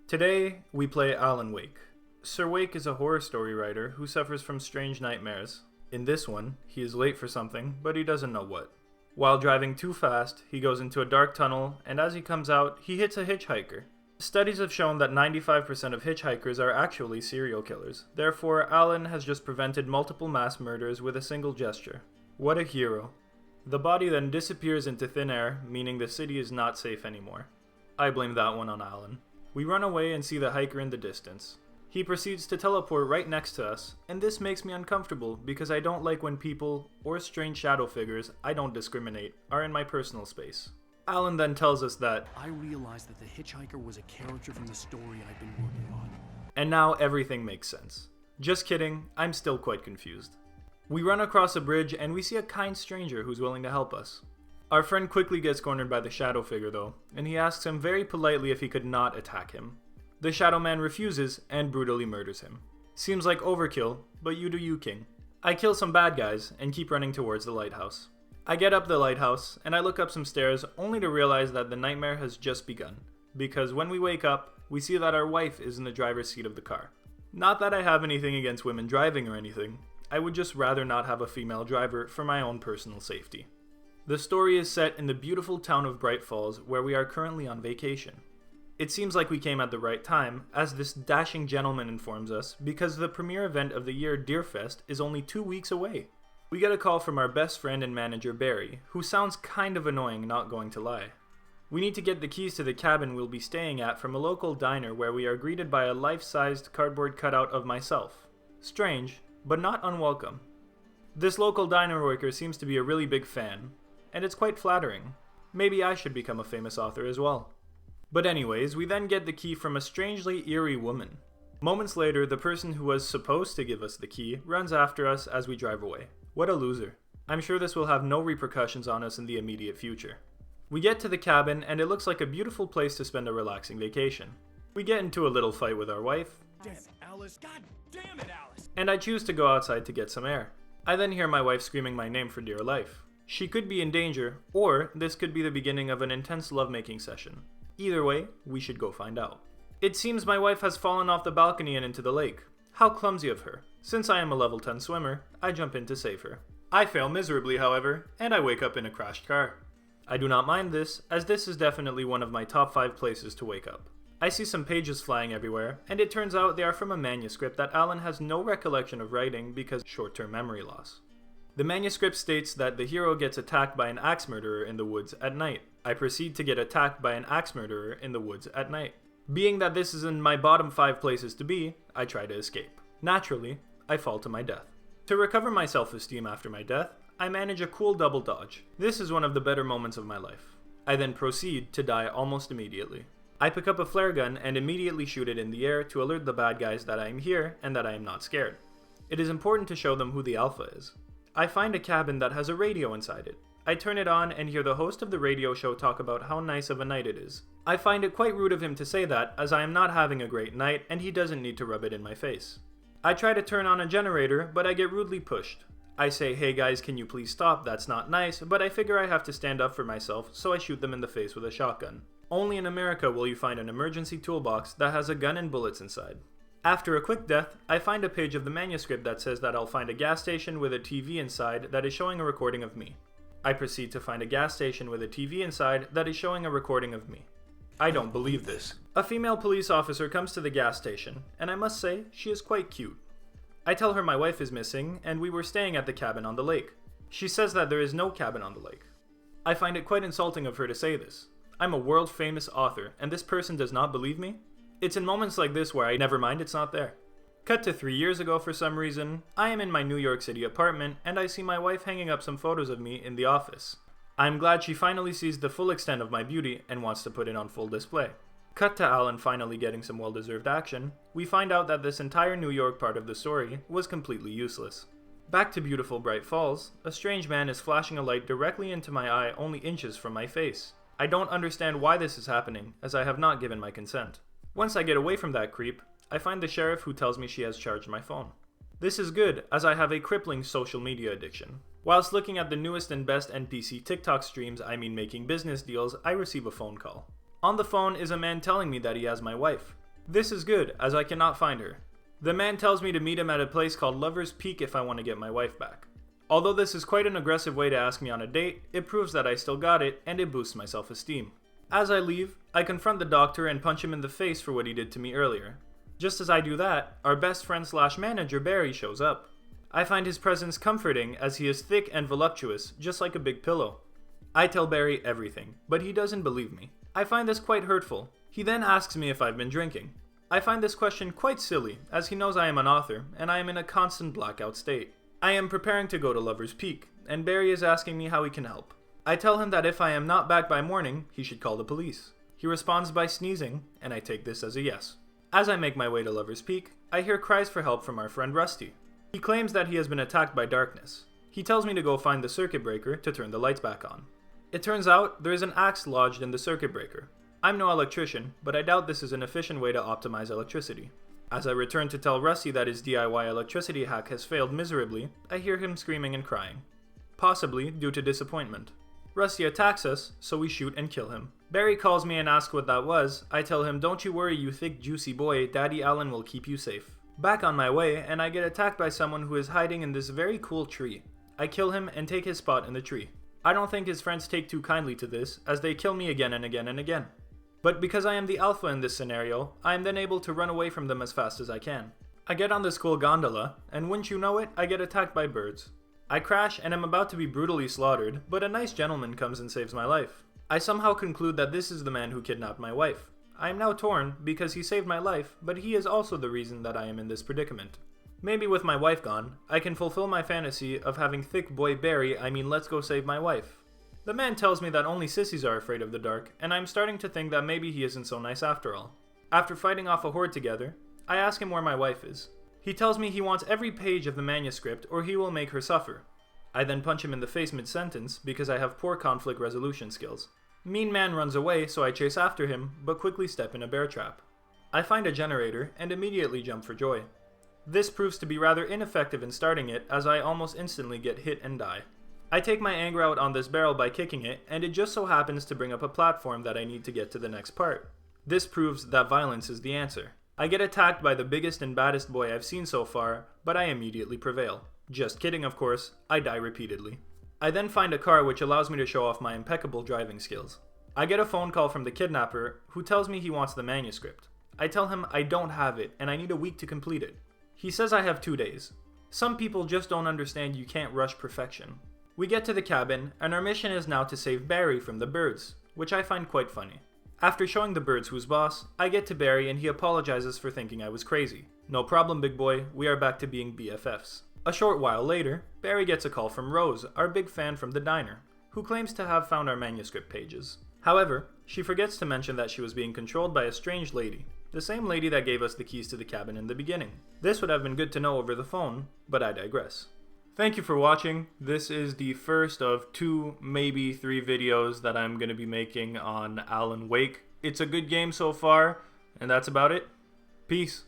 Today, we play Alan Wake. Sir Wake is a horror story writer who suffers from strange nightmares. In this one, he is late for something, but he doesn't know what. While driving too fast, he goes into a dark tunnel, and as he comes out, he hits a hitchhiker. Studies have shown that 95% of hitchhikers are actually serial killers. Therefore, Alan has just prevented multiple mass murders with a single gesture. What a hero. The body then disappears into thin air, meaning the city is not safe anymore. I blame that one on Alan. We run away and see the hiker in the distance. He proceeds to teleport right next to us, and this makes me uncomfortable because I don't like when people, or strange shadow figures, I don't discriminate, are in my personal space. Alan then tells us that I realized that the hitchhiker was a character from the story I've been working on. And now everything makes sense. Just kidding, I'm still quite confused. We run across a bridge and we see a kind stranger who's willing to help us. Our friend quickly gets cornered by the shadow figure though, and he asks him very politely if he could not attack him. The shadow man refuses and brutally murders him. Seems like overkill, but you do you, king. I kill some bad guys and keep running towards the lighthouse. I get up the lighthouse and I look up some stairs only to realize that the nightmare has just begun, because when we wake up, we see that our wife is in the driver's seat of the car. Not that I have anything against women driving or anything, I would just rather not have a female driver for my own personal safety. The story is set in the beautiful town of Bright Falls, where we are currently on vacation. It seems like we came at the right time, as this dashing gentleman informs us, because the premier event of the year, Deerfest, is only 2 weeks away. We get a call from our best friend and manager, Barry, who sounds kind of annoying, not going to lie. We need to get the keys to the cabin we'll be staying at from a local diner where we are greeted by a life-sized cardboard cutout of myself. Strange, but not unwelcome. This local diner worker seems to be a really big fan, and it's quite flattering. Maybe I should become a famous author as well. But anyways, we then get the key from a strangely eerie woman. Moments later, the person who was supposed to give us the key runs after us as we drive away. What a loser. I'm sure this will have no repercussions on us in the immediate future. We get to the cabin and it looks like a beautiful place to spend a relaxing vacation. We get into a little fight with our wife. Damn it, Alice. God damn it, Alice. And I choose to go outside to get some air. I then hear my wife screaming my name for dear life. She could be in danger, or this could be the beginning of an intense lovemaking session. Either way, we should go find out. It seems my wife has fallen off the balcony and into the lake. How clumsy of her. Since I am a level 10 swimmer, I jump in to save her. I fail miserably, however, and I wake up in a crashed car. I do not mind this, as this is definitely one of my top 5 places to wake up. I see some pages flying everywhere, and it turns out they are from a manuscript that Alan has no recollection of writing because short-term memory loss. The manuscript states that the hero gets attacked by an axe murderer in the woods at night. I proceed to get attacked by an axe murderer in the woods at night. Being that this is in my bottom 5 places to be, I try to escape. Naturally, I fall to my death. To recover my self-esteem after my death, I manage a cool double dodge. This is one of the better moments of my life. I then proceed to die almost immediately. I pick up a flare gun and immediately shoot it in the air to alert the bad guys that I am here and that I am not scared. It is important to show them who the alpha is. I find a cabin that has a radio inside it. I turn it on and hear the host of the radio show talk about how nice of a night it is. I find it quite rude of him to say that, as I am not having a great night and he doesn't need to rub it in my face. I try to turn on a generator, but I get rudely pushed. I say, hey guys, can you please stop, that's not nice, but I figure I have to stand up for myself, so I shoot them in the face with a shotgun. Only in America will you find an emergency toolbox that has a gun and bullets inside. After a quick death, I find a page of the manuscript that says that I'll find a gas station with a TV inside that is showing a recording of me. I proceed to find a gas station with a TV inside that is showing a recording of me. I don't believe this. A female police officer comes to the gas station, and I must say, she is quite cute. I tell her my wife is missing, and we were staying at the cabin on the lake. She says that there is no cabin on the lake. I find it quite insulting of her to say this. I'm a world-famous author, and this person does not believe me? It's in moments like this where I never mind it's not there. Cut to 3 years ago for some reason, I am in my New York City apartment, and I see my wife hanging up some photos of me in the office. I'm glad she finally sees the full extent of my beauty and wants to put it on full display. Cut to Alan finally getting some well-deserved action, we find out that this entire New York part of the story was completely useless. Back to beautiful Bright Falls, a strange man is flashing a light directly into my eye only inches from my face. I don't understand why this is happening, as I have not given my consent. Once I get away from that creep, I find the sheriff who tells me she has charged my phone. This is good, as I have a crippling social media addiction. Whilst looking at the newest and best NPC TikTok streams, I mean making business deals, I receive a phone call. On the phone is a man telling me that he has my wife. This is good, as I cannot find her. The man tells me to meet him at a place called Lover's Peak if I want to get my wife back. Although this is quite an aggressive way to ask me on a date, it proves that I still got it, and it boosts my self-esteem. As I leave, I confront the doctor and punch him in the face for what he did to me earlier. Just as I do that, our best friend / manager Barry shows up. I find his presence comforting as he is thick and voluptuous, just like a big pillow. I tell Barry everything, but he doesn't believe me. I find this quite hurtful. He then asks me if I've been drinking. I find this question quite silly, as he knows I am an author, and I am in a constant blackout state. I am preparing to go to Lover's Peak, and Barry is asking me how he can help. I tell him that if I am not back by morning, he should call the police. He responds by sneezing, and I take this as a yes. As I make my way to Lover's Peak, I hear cries for help from our friend Rusty. He claims that he has been attacked by darkness. He tells me to go find the circuit breaker to turn the lights back on. It turns out there is an axe lodged in the circuit breaker. I'm no electrician, but I doubt this is an efficient way to optimize electricity. As I return to tell Rusty that his DIY electricity hack has failed miserably, I hear him screaming and crying. Possibly due to disappointment. Rusty attacks us, so we shoot and kill him. Barry calls me and asks what that was. I tell him, "Don't you worry, you thick juicy boy, Daddy Allen will keep you safe." Back on my way, and I get attacked by someone who is hiding in this very cool tree. I kill him and take his spot in the tree. I don't think his friends take too kindly to this, as they kill me again and again and again. But because I am the alpha in this scenario, I am then able to run away from them as fast as I can. I get on this cool gondola, and wouldn't you know it, I get attacked by birds. I crash and am about to be brutally slaughtered, but a nice gentleman comes and saves my life. I somehow conclude that this is the man who kidnapped my wife. I am now torn because he saved my life, but he is also the reason that I am in this predicament. Maybe with my wife gone, I can fulfill my fantasy of having thick boy Barry, let's go save my wife. The man tells me that only sissies are afraid of the dark, and I'm starting to think that maybe he isn't so nice after all. After fighting off a horde together, I ask him where my wife is. He tells me he wants every page of the manuscript or he will make her suffer. I then punch him in the face mid-sentence because I have poor conflict resolution skills. Mean man runs away, so I chase after him, but quickly step in a bear trap. I find a generator and immediately jump for joy. This proves to be rather ineffective in starting it, as I almost instantly get hit and die. I take my anger out on this barrel by kicking it, and it just so happens to bring up a platform that I need to get to the next part. This proves that violence is the answer. I get attacked by the biggest and baddest boy I've seen so far, but I immediately prevail. Just kidding, of course, I die repeatedly. I then find a car which allows me to show off my impeccable driving skills. I get a phone call from the kidnapper, who tells me he wants the manuscript. I tell him I don't have it, and I need a week to complete it. He says I have 2 days. Some people just don't understand you can't rush perfection. We get to the cabin, and our mission is now to save Barry from the birds, which I find quite funny. After showing the birds who's boss, I get to Barry and he apologizes for thinking I was crazy. No problem, big boy, we are back to being BFFs. A short while later, Barry gets a call from Rose, our big fan from the diner, who claims to have found our manuscript pages. However, she forgets to mention that she was being controlled by a strange lady, the same lady that gave us the keys to the cabin in the beginning. This would have been good to know over the phone, but I digress. Thank you for watching. This is the first of 2, maybe 3 videos that I'm going to be making on Alan Wake. It's a good game so far, and that's about it. Peace.